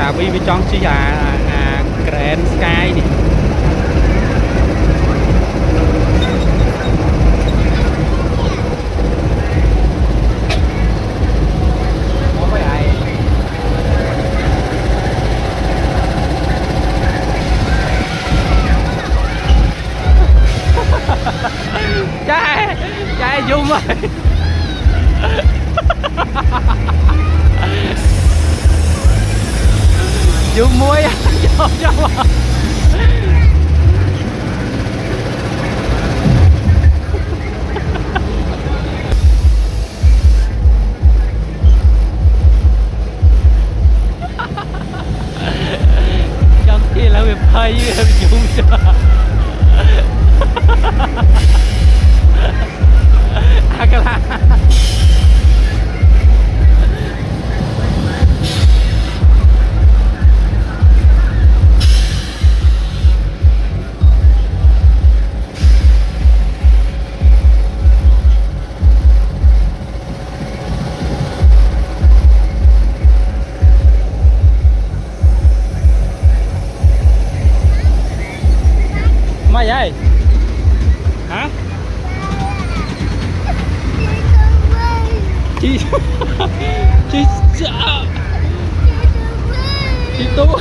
Đà vi với trong chi Grand Sky này trai dung rồi dung muối cho trong khi là việc phơi dung cho Akala mày ơi hả chị sợ chị tu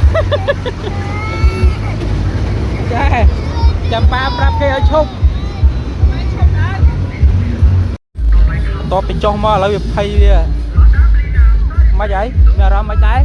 trời chăm ba prap kia ở chung to bị cho mà lấy phay mày vậy nhà ra mày trái